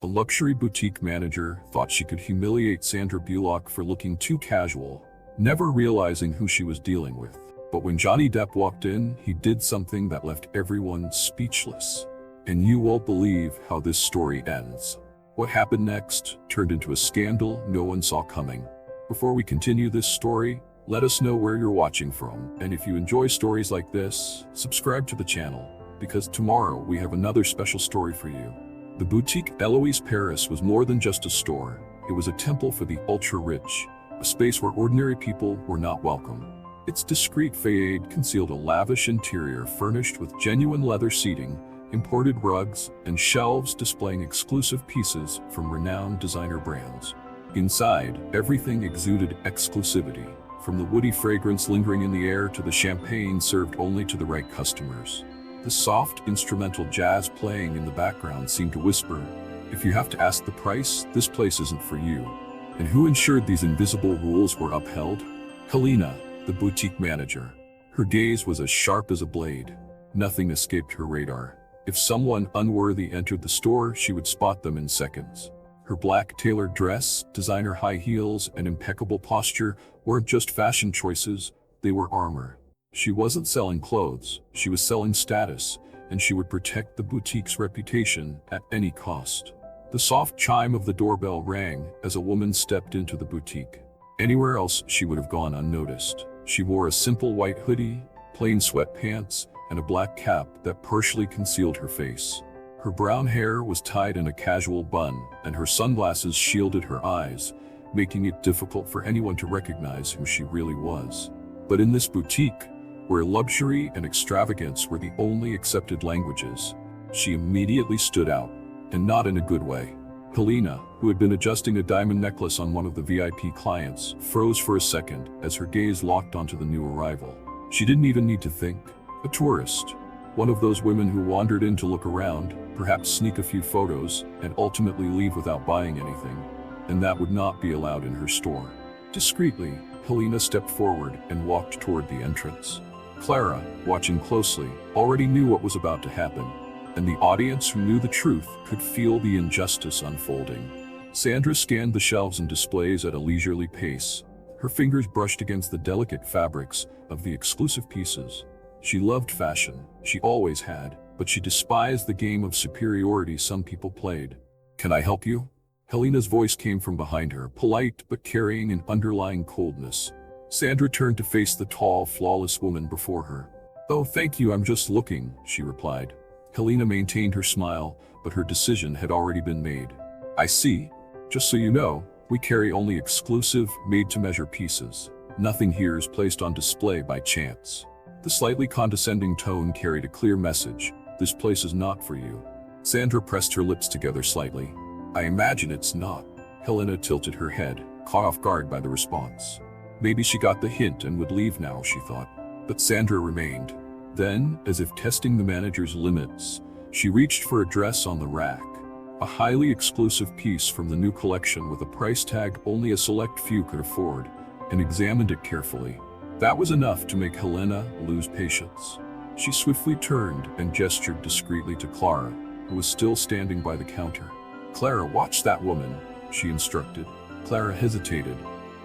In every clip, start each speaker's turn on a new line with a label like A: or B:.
A: A luxury boutique manager thought she could humiliate Sandra Bullock for looking too casual, never realizing who she was dealing with. But when Johnny Depp walked in, he did something that left everyone speechless. And you won't believe how this story ends. What happened next turned into a scandal no one saw coming. Before we continue this story, let us know where you're watching from, and if you enjoy stories like this, subscribe to the channel, because tomorrow we have another special story for you. The boutique Eloise Paris was more than just a store. It was a temple for the ultra-rich, a space where ordinary people were not welcome. Its discreet facade concealed a lavish interior furnished with genuine leather seating, imported rugs, and shelves displaying exclusive pieces from renowned designer brands. Inside, everything exuded exclusivity, from the woody fragrance lingering in the air to the champagne served only to the right customers. The soft instrumental jazz playing in the background seemed to whisper, "If you have to ask the price, this place isn't for you." And who ensured these invisible rules were upheld? Helena, the boutique manager. Her gaze was as sharp as a blade. Nothing escaped her radar. If someone unworthy entered the store, she would spot them in seconds. Her black tailored dress, designer high heels, and impeccable posture weren't just fashion choices, they were armor. She wasn't selling clothes, she was selling status, and she would protect the boutique's reputation at any cost. The soft chime of the doorbell rang as a woman stepped into the boutique. Anywhere else, she would have gone unnoticed. She wore a simple white hoodie, plain sweatpants, and a black cap that partially concealed her face. Her brown hair was tied in a casual bun, and her sunglasses shielded her eyes, making it difficult for anyone to recognize who she really was. But in this boutique, where luxury and extravagance were the only accepted languages, she immediately stood out, and not in a good way. Helena, who had been adjusting a diamond necklace on one of the VIP clients, froze for a second as her gaze locked onto the new arrival. She didn't even need to think. A tourist. One of those women who wandered in to look around, perhaps sneak a few photos, and ultimately leave without buying anything. And that would not be allowed in her store. Discreetly, Helena stepped forward and walked toward the entrance. Clara, watching closely, already knew what was about to happen, and the audience who knew the truth could feel the injustice unfolding. Sandra scanned the shelves and displays at a leisurely pace. Her fingers brushed against the delicate fabrics of the exclusive pieces. She loved fashion, she always had, but she despised the game of superiority some people played. "Can I help you?" Helena's voice came from behind her, polite but carrying an underlying coldness. Sandra turned to face the tall, flawless woman before her. "Oh, thank you, I'm just looking," she replied. Helena maintained her smile, but her decision had already been made. "I see. Just so you know, we carry only exclusive, made-to-measure pieces. Nothing here is placed on display by chance." The slightly condescending tone carried a clear message. This place is not for you. Sandra pressed her lips together slightly. "I imagine it's not." Helena tilted her head, caught off guard by the response. Maybe she got the hint and would leave now, she thought. But Sandra remained. Then, as if testing the manager's limits, she reached for a dress on the rack. A highly exclusive piece from the new collection with a price tag only a select few could afford, and examined it carefully. That was enough to make Helena lose patience. She swiftly turned and gestured discreetly to Clara, who was still standing by the counter. "Clara, watch that woman," she instructed. Clara hesitated.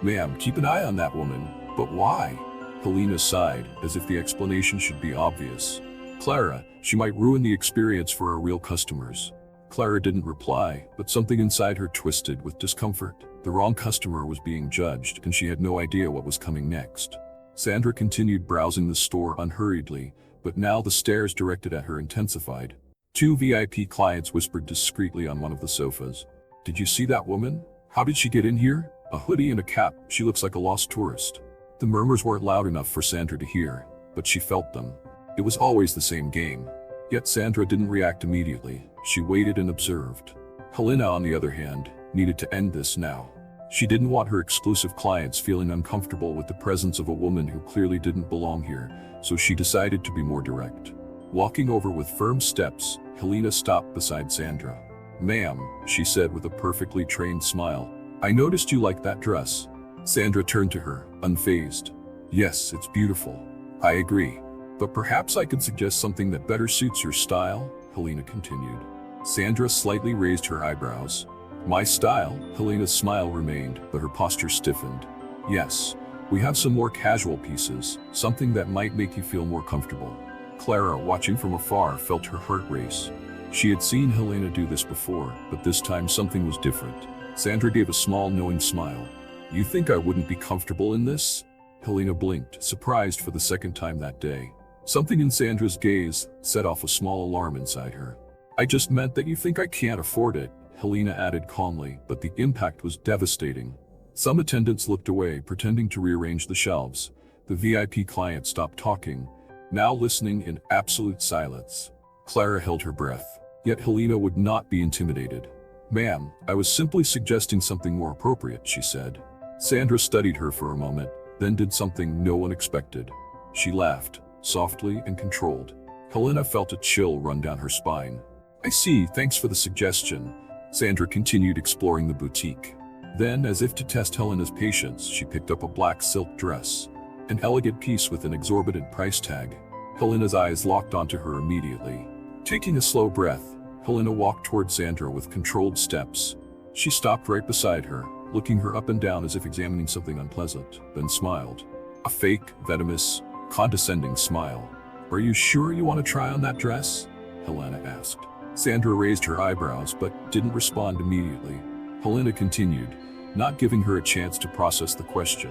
A: "Ma'am, keep an eye on that woman." "But why?" Helena sighed, as if the explanation should be obvious. "Clara, she might ruin the experience for our real customers." Clara didn't reply, but something inside her twisted with discomfort. The wrong customer was being judged, and she had no idea what was coming next. Sandra continued browsing the store unhurriedly, but now the stares directed at her intensified. Two VIP clients whispered discreetly on one of the sofas. "Did you see that woman? How did she get in here? A hoodie and a cap, she looks like a lost tourist." The murmurs weren't loud enough for Sandra to hear, but she felt them. It was always the same game. Yet Sandra didn't react immediately. She waited and observed. Helena, on the other hand, needed to end this now. She didn't want her exclusive clients feeling uncomfortable with the presence of a woman who clearly didn't belong here, so she decided to be more direct. Walking over with firm steps, Helena stopped beside Sandra. "Ma'am," she said with a perfectly trained smile, "I noticed you like that dress." Sandra turned to her, unfazed. "Yes, it's beautiful. I agree. But perhaps I could suggest something that better suits your style," Helena continued. Sandra slightly raised her eyebrows. My style? Helena's smile remained, but her posture stiffened. Yes, we have some more casual pieces, something that might make you feel more comfortable. Clara, watching from afar, felt her heart race. She had seen Helena do this before, but this time something was different. Sandra gave a small, knowing smile. You think I wouldn't be comfortable in this? Helena blinked, surprised for the second time that day. Something in Sandra's gaze set off a small alarm inside her. I just meant that you think I can't afford it, Helena added calmly, but the impact was devastating. Some attendants looked away, pretending to rearrange the shelves. The VIP client stopped talking, now listening in absolute silence. Clara held her breath, yet Helena would not be intimidated. Ma'am, I was simply suggesting something more appropriate, she said. Sandra studied her for a moment, then did something no one expected. She laughed, softly and controlled. Helena felt a chill run down her spine. I see, thanks for the suggestion. Sandra continued exploring the boutique. Then, as if to test Helena's patience, she picked up a black silk dress, an elegant piece with an exorbitant price tag. Helena's eyes locked onto her immediately. Taking a slow breath, Helena walked toward Sandra with controlled steps. She stopped right beside her, looking her up and down as if examining something unpleasant, then smiled. A fake, venomous, condescending smile. Are you sure you want to try on that dress? Helena asked. Sandra raised her eyebrows but didn't respond immediately. Helena continued, not giving her a chance to process the question.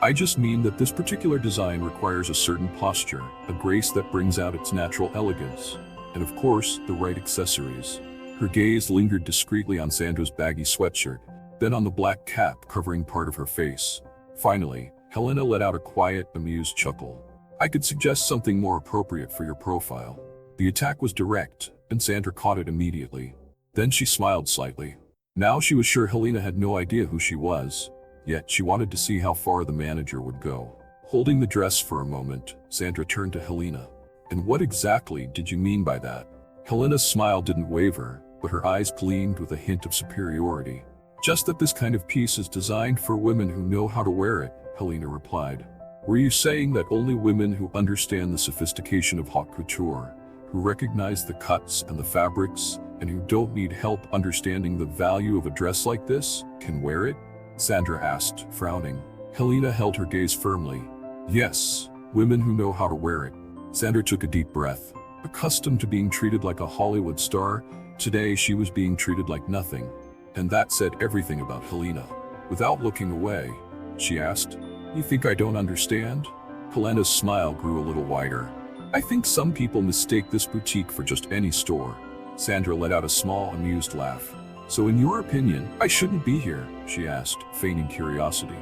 A: I just mean that this particular design requires a certain posture, a grace that brings out its natural elegance, and of course, the right accessories. Her gaze lingered discreetly on Sandra's baggy sweatshirt, then on the black cap covering part of her face. Finally, Helena let out a quiet, amused chuckle. I could suggest something more appropriate for your profile. The attack was direct, and Sandra caught it immediately. Then she smiled slightly. Now she was sure Helena had no idea who she was, yet she wanted to see how far the manager would go. Holding the dress for a moment, Sandra turned to Helena. And what exactly did you mean by that? Helena's smile didn't waver, but her eyes gleamed with a hint of superiority. Just that this kind of piece is designed for women who know how to wear it, Helena replied. Were you saying that only women who understand the sophistication of haute couture, who recognize the cuts and the fabrics, and who don't need help understanding the value of a dress like this, can wear it? Sandra asked, frowning. Helena held her gaze firmly. Yes, women who know how to wear it. Sandra took a deep breath. Accustomed to being treated like a Hollywood star, today she was being treated like nothing. And that said everything about Helena. Without looking away, she asked, You think I don't understand? Helena's smile grew a little wider. I think some people mistake this boutique for just any store. Sandra let out a small, amused laugh. So in your opinion, I shouldn't be here? She asked, feigning curiosity.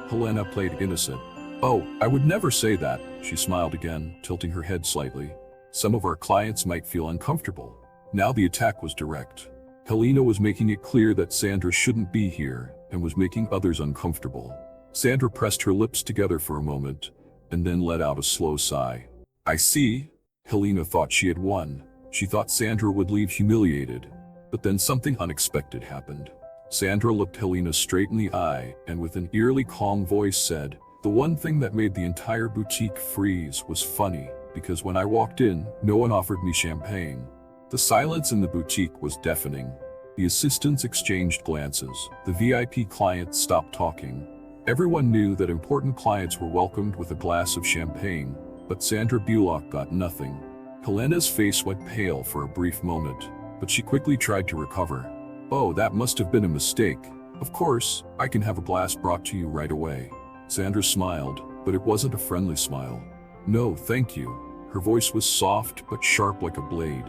A: Helena played innocent. Oh, I would never say that, she smiled again, tilting her head slightly. Some of our clients might feel uncomfortable. Now the attack was direct. Helena was making it clear that Sandra shouldn't be here, and was making others uncomfortable. Sandra pressed her lips together for a moment, and then let out a slow sigh. I see. Helena thought she had won. She thought Sandra would leave humiliated. But then something unexpected happened. Sandra looked Helena straight in the eye and with an eerily calm voice said, The one thing that made the entire boutique freeze was funny, because when I walked in, no one offered me champagne. The silence in the boutique was deafening. The assistants exchanged glances. The VIP clients stopped talking. Everyone knew that important clients were welcomed with a glass of champagne, but Sandra Bullock got nothing. Helena's face went pale for a brief moment, but she quickly tried to recover. Oh, that must have been a mistake. Of course, I can have a glass brought to you right away. Sandra smiled, but it wasn't a friendly smile. No, thank you. Her voice was soft but sharp like a blade.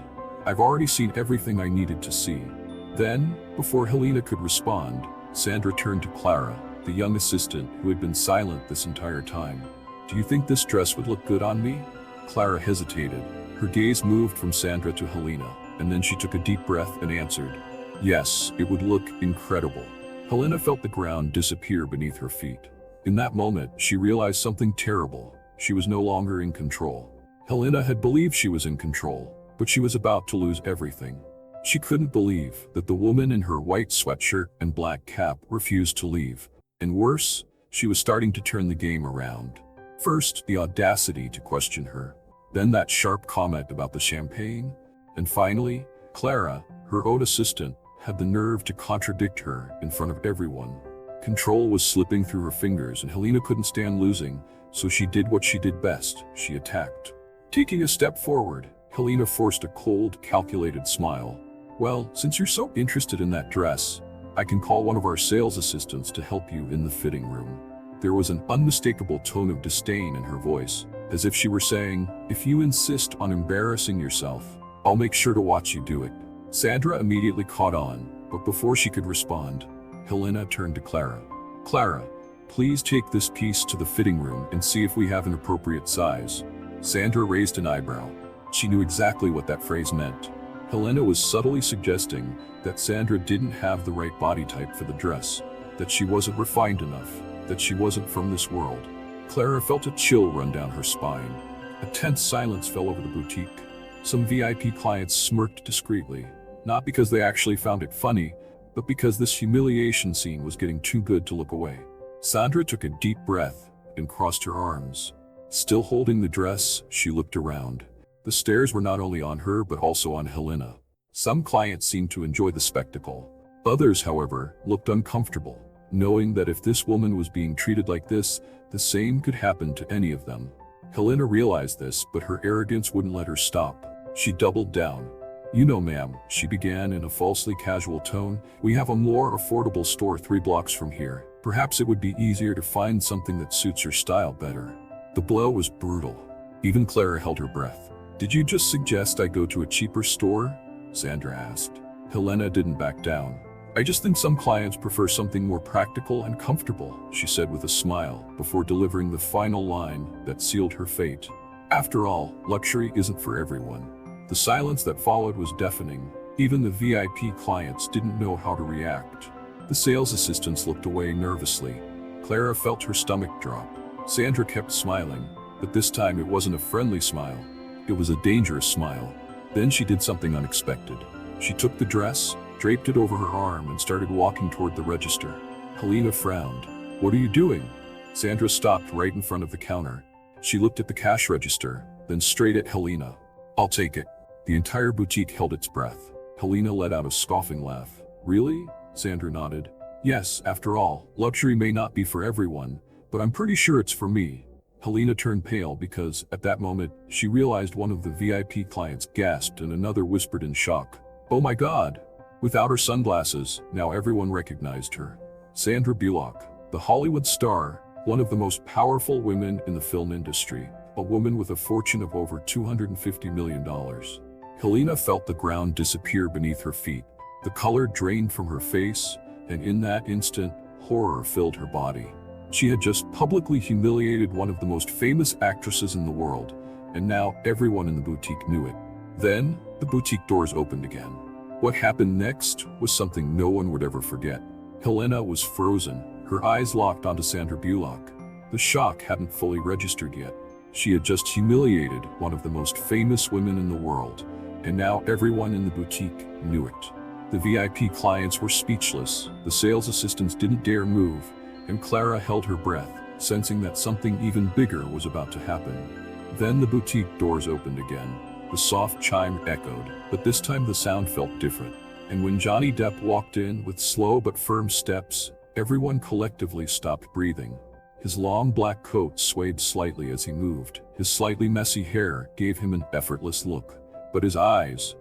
A: I've already seen everything I needed to see. Then, before Helena could respond, Sandra turned to Clara, the young assistant who had been silent this entire time. Do you think this dress would look good on me? Clara hesitated. Her gaze moved from Sandra to Helena, and then she took a deep breath and answered, Yes, it would look incredible. Helena felt the ground disappear beneath her feet. In that moment, she realized something terrible. She was no longer in control. Helena had believed she was in control, but she was about to lose everything. She couldn't believe that the woman in her white sweatshirt and black cap refused to leave. And worse, she was starting to turn the game around. First, the audacity to question her. Then that sharp comment about the champagne. And finally, Clara, her own assistant, had the nerve to contradict her in front of everyone. Control was slipping through her fingers and Helena couldn't stand losing, so she did what she did best, she attacked. Taking a step forward, Helena forced a cold, calculated smile. Well, since you're so interested in that dress, I can call one of our sales assistants to help you in the fitting room. There was an unmistakable tone of disdain in her voice, as if she were saying, if you insist on embarrassing yourself, I'll make sure to watch you do it. Sandra immediately caught on, but before she could respond, Helena turned to Clara. Clara, please take this piece to the fitting room and see if we have an appropriate size. Sandra raised an eyebrow. She knew exactly what that phrase meant. Helena was subtly suggesting that Sandra didn't have the right body type for the dress, that she wasn't refined enough, that she wasn't from this world. Clara felt a chill run down her spine. A tense silence fell over the boutique. Some VIP clients smirked discreetly, not because they actually found it funny, but because this humiliation scene was getting too good to look away. Sandra took a deep breath and crossed her arms. Still holding the dress, she looked around. The stares were not only on her but also on Helena. Some clients seemed to enjoy the spectacle. Others, however, looked uncomfortable, knowing that if this woman was being treated like this, the same could happen to any of them. Helena realized this, but her arrogance wouldn't let her stop. She doubled down. You know, ma'am, she began in a falsely casual tone, we have a more affordable store 3 blocks from here. Perhaps it would be easier to find something that suits your style better. The blow was brutal. Even Clara held her breath. Did you just suggest I go to a cheaper store? Sandra asked. Helena didn't back down. I just think some clients prefer something more practical and comfortable, she said with a smile, before delivering the final line that sealed her fate. After all, luxury isn't for everyone. The silence that followed was deafening. Even the VIP clients didn't know how to react. The sales assistants looked away nervously. Clara felt her stomach drop. Sandra kept smiling, but this time it wasn't a friendly smile. It was a dangerous smile. Then she did something unexpected. She took the dress, draped it over her arm, and started walking toward the register. Helena frowned. What are you doing? Sandra stopped right in front of the counter. She looked at the cash register, then straight at Helena. I'll take it. The entire boutique held its breath. Helena let out a scoffing laugh. Really? Sandra nodded. Yes, after all, luxury may not be for everyone, but I'm pretty sure it's for me. Helena turned pale because, at that moment, she realized one of the VIP clients gasped and another whispered in shock. Oh my God! Without her sunglasses, now everyone recognized her. Sandra Bullock, the Hollywood star, one of the most powerful women in the film industry, a woman with a fortune of over $250 million. Helena felt the ground disappear beneath her feet. The color drained from her face, and in that instant, horror filled her body. She had just publicly humiliated one of the most famous actresses in the world, and now everyone in the boutique knew it. Then, the boutique doors opened again. What happened next was something no one would ever forget. Helena was frozen, her eyes locked onto Sandra Bullock. The shock hadn't fully registered yet. She had just humiliated one of the most famous women in the world, and now everyone in the boutique knew it. The VIP clients were speechless, the sales assistants didn't dare move, and Clara held her breath, sensing that something even bigger was about to happen. Then the boutique doors opened again. The soft chime echoed, but this time the sound felt different. And when Johnny Depp walked in with slow but firm steps, everyone collectively stopped breathing. His long black coat swayed slightly as he moved. His slightly messy hair gave him an effortless look. But his eyes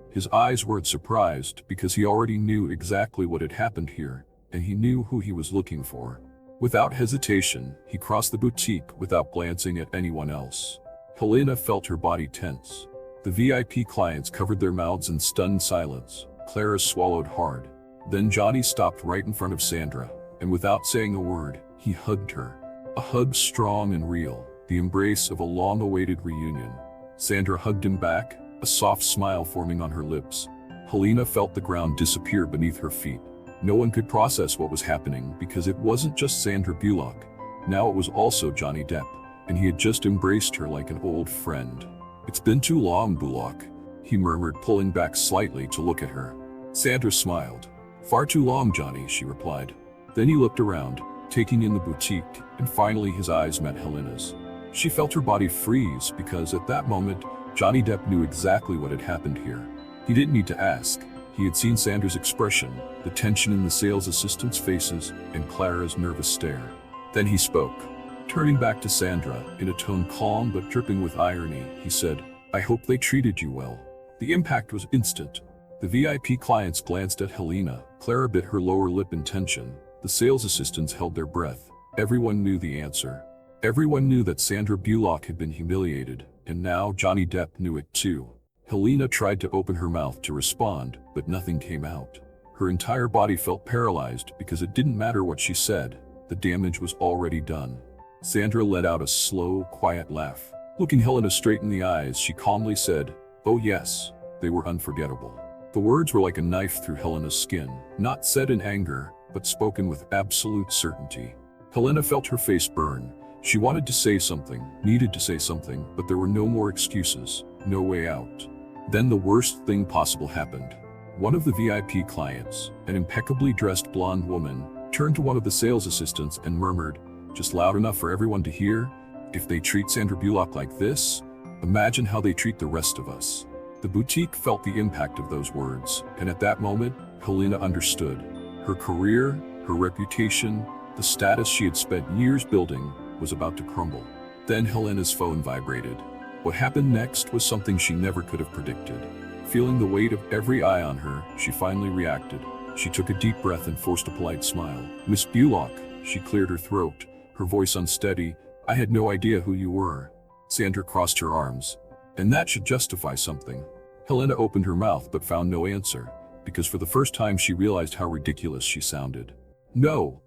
A: weren't surprised because he already knew exactly what had happened here, and he knew who he was looking for. Without hesitation, he crossed the boutique without glancing at anyone else. Helena felt her body tense. The VIP clients covered their mouths in stunned silence. Clara swallowed hard. Then Johnny stopped right in front of Sandra, and without saying a word, he hugged her. A hug strong and real, the embrace of a long-awaited reunion. Sandra hugged him back, a soft smile forming on her lips. Helena felt the ground disappear beneath her feet. No one could process what was happening because it wasn't just Sandra Bullock. Now it was also Johnny Depp, and he had just embraced her like an old friend. It's been too long, Bullock, he murmured, pulling back slightly to look at her. Sandra smiled. Far too long, Johnny, she replied. Then he looked around, taking in the boutique, and finally his eyes met Helena's. She felt her body freeze because at that moment, Johnny Depp knew exactly what had happened here. He didn't need to ask. He had seen Sandra's expression, the tension in the sales assistants' faces, and Clara's nervous stare. Then he spoke. Turning back to Sandra, in a tone calm but dripping with irony, he said, "I hope they treated you well." The impact was instant. The VIP clients glanced at Helena. Clara bit her lower lip in tension. The sales assistants held their breath. Everyone knew the answer. Everyone knew that Sandra Bullock had been humiliated, and now Johnny Depp knew it too. Helena tried to open her mouth to respond, but nothing came out. Her entire body felt paralyzed because it didn't matter what she said. The damage was already done. Sandra let out a slow, quiet laugh. Looking Helena straight in the eyes, she calmly said, "Oh yes, they were unforgettable." The words were like a knife through Helena's skin, not said in anger, but spoken with absolute certainty. Helena felt her face burn. She wanted to say something, needed to say something, but there were no more excuses, no way out. Then the worst thing possible happened. One of the VIP clients, an impeccably dressed blonde woman, turned to one of the sales assistants and murmured, just loud enough for everyone to hear, "If they treat Sandra Bullock like this, imagine how they treat the rest of us." The boutique felt the impact of those words, and at that moment, Helena understood. Her career, her reputation, the status she had spent years building, was about to crumble. Then Helena's phone vibrated. What happened next was something she never could have predicted. Feeling the weight of every eye on her, she finally reacted. She took a deep breath and forced a polite smile. "Miss Bullock," she cleared her throat, her voice unsteady, "I had no idea who you were." Sandra crossed her arms. "And that should justify something." Helena opened her mouth but found no answer, because for the first time she realized how ridiculous she sounded. "No,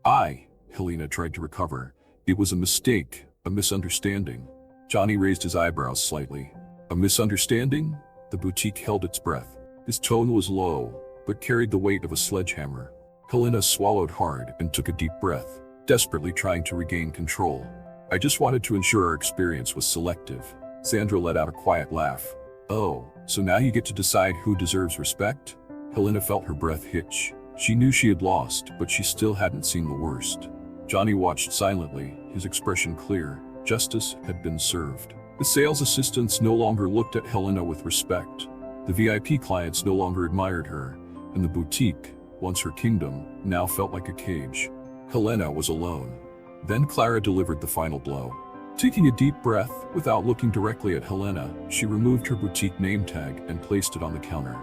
A: Helena tried to recover. "It was a mistake, a misunderstanding." Johnny raised his eyebrows slightly. "A misunderstanding?" The boutique held its breath. His tone was low, but carried the weight of a sledgehammer. Helena swallowed hard and took a deep breath, desperately trying to regain control. "I just wanted to ensure our experience was selective." Sandra let out a quiet laugh. "Oh, so now you get to decide who deserves respect?" Helena felt her breath hitch. She knew she had lost, but she still hadn't seen the worst. Johnny watched silently, his expression clear. Justice had been served. The sales assistants no longer looked at Helena with respect. The VIP clients no longer admired her, and the boutique, once her kingdom, now felt like a cage. Helena was alone. Then Clara delivered the final blow. Taking a deep breath, without looking directly at Helena, she removed her boutique name tag and placed it on the counter.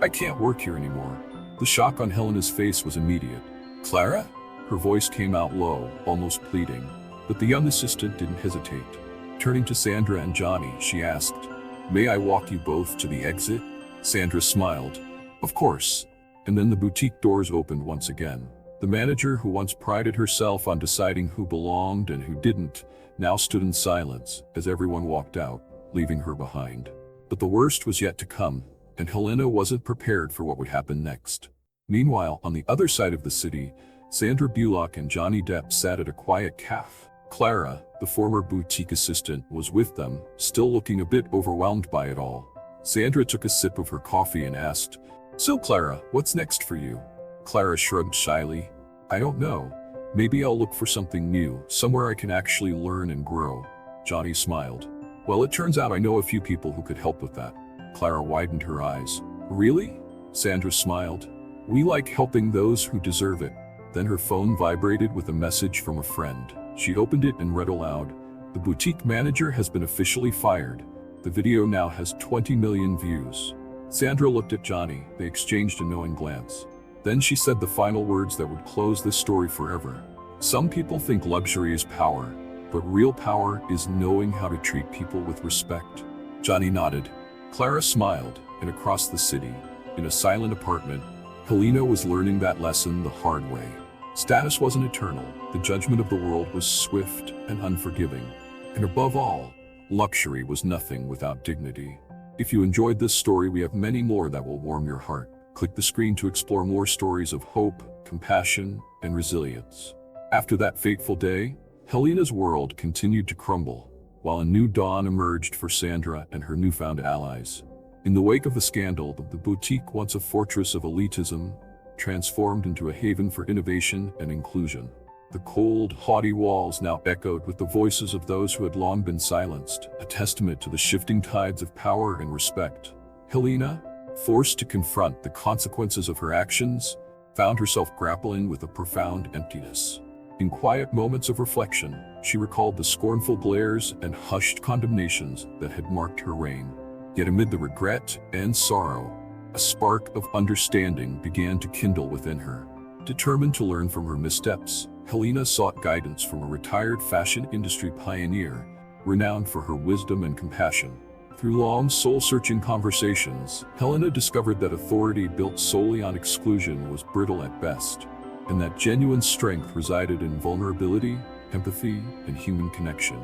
A: "I can't work here anymore." The shock on Helena's face was immediate. "Clara?" Her voice came out low, almost pleading, but the young assistant didn't hesitate. Turning to Sandra and Johnny, she asked, "May I walk you both to the exit?" Sandra smiled. "Of course." And then the boutique doors opened once again. The manager, who once prided herself on deciding who belonged and who didn't, now stood in silence as everyone walked out, leaving her behind. But the worst was yet to come, and Helena wasn't prepared for what would happen next. Meanwhile, on the other side of the city, Sandra Bullock and Johnny Depp sat at a quiet cafe. Clara, the former boutique assistant, was with them, still looking a bit overwhelmed by it all. Sandra took a sip of her coffee and asked, "So Clara, what's next for you?" Clara shrugged shyly. "I don't know. Maybe I'll look for something new, somewhere I can actually learn and grow." Johnny smiled. "Well, it turns out I know a few people who could help with that." Clara widened her eyes. "Really?" Sandra smiled. "We like helping those who deserve it." Then her phone vibrated with a message from a friend. She opened it and read aloud, "The boutique manager has been officially fired. The video now has 20 million views." Sandra looked at Johnny. They exchanged a knowing glance. Then she said the final words that would close this story forever. "Some people think luxury is power, but real power is knowing how to treat people with respect." Johnny nodded. Clara smiled, and across the city, in a silent apartment, Helena was learning that lesson the hard way. Status wasn't eternal, the judgment of the world was swift and unforgiving. And above all, luxury was nothing without dignity. If you enjoyed this story, we have many more that will warm your heart. Click the screen to explore more stories of hope, compassion, and resilience. After that fateful day, Helena's world continued to crumble, while a new dawn emerged for Sandra and her newfound allies. In the wake of the scandal, the boutique, once a fortress of elitism, transformed into a haven for innovation and inclusion. The cold, haughty walls now echoed with the voices of those who had long been silenced, a testament to the shifting tides of power and respect. Helena, forced to confront the consequences of her actions, found herself grappling with a profound emptiness. In quiet moments of reflection, she recalled the scornful glares and hushed condemnations that had marked her reign. Yet amid the regret and sorrow, a spark of understanding began to kindle within her. Determined to learn from her missteps, Helena sought guidance from a retired fashion industry pioneer, renowned for her wisdom and compassion. Through long, soul-searching conversations, Helena discovered that authority built solely on exclusion was brittle at best, and that genuine strength resided in vulnerability, empathy, and human connection.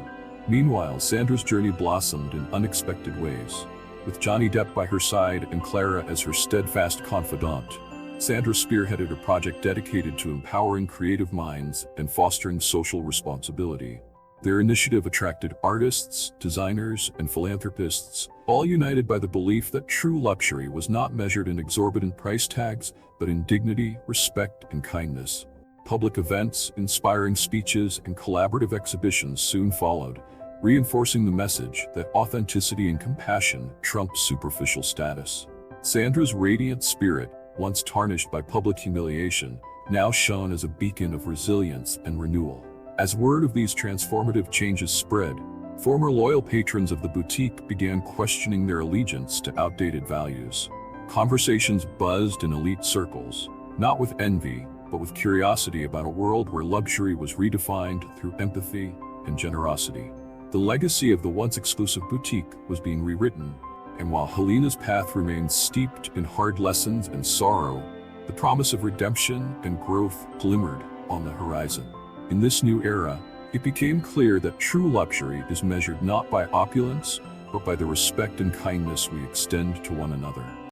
A: Meanwhile, Sandra's journey blossomed in unexpected ways. With Johnny Depp by her side and Clara as her steadfast confidant, Sandra spearheaded a project dedicated to empowering creative minds and fostering social responsibility. Their initiative attracted artists, designers, and philanthropists, all united by the belief that true luxury was not measured in exorbitant price tags, but in dignity, respect, and kindness. Public events, inspiring speeches, and collaborative exhibitions soon followed, reinforcing the message that authenticity and compassion trump superficial status. Sandra's radiant spirit, once tarnished by public humiliation, now shone as a beacon of resilience and renewal. As word of these transformative changes spread, former loyal patrons of the boutique began questioning their allegiance to outdated values. Conversations buzzed in elite circles, not with envy, but with curiosity about a world where luxury was redefined through empathy and generosity. The legacy of the once exclusive boutique was being rewritten, and while Helena's path remained steeped in hard lessons and sorrow, the promise of redemption and growth glimmered on the horizon. In this new era, it became clear that true luxury is measured not by opulence, but by the respect and kindness we extend to one another.